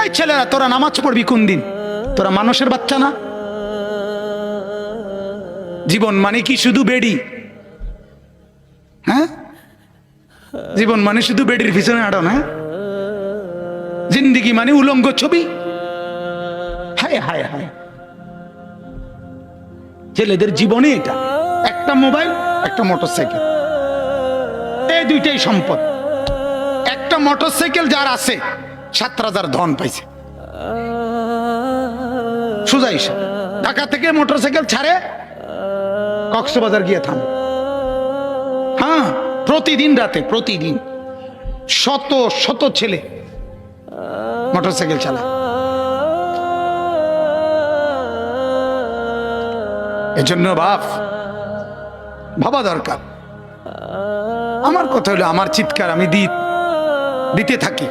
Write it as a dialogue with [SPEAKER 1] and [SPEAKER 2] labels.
[SPEAKER 1] এই ছেলেরা তোরা নামাজ পড়বি কোন দিন? তোরা মানুষের বাচ্চা না? জীবন মানে কি শুধু বেডি? হ্যাঁ, জীবন মানে শুধু বেডির পিছনে আড়ো না? জিন্দিগি মানে উলঙ্গ ছবি? হায় হায় হায়, ছেলেদের জীবনে এটা একটা মোবাইল, একটা মোটরসাইকেল, এই দুইটাই সম্পদ। একটা মোটরসাইকেল যার আছে 7,000 ধন পাইছে। সোজা হিসাব, ঢাকা থেকে মোটরসাইকেল ছাড়ে কক্সবাজার গিয়ে থামে। হ্যাঁ, প্রতিদিন রাতে, প্রতিদিন শত শত ছেলে মোটরসাইকেল চালায়। এজন্য ভাবা দরকার। আমার কথা হলো, আমার চিৎকার আমি দিতে থাকি।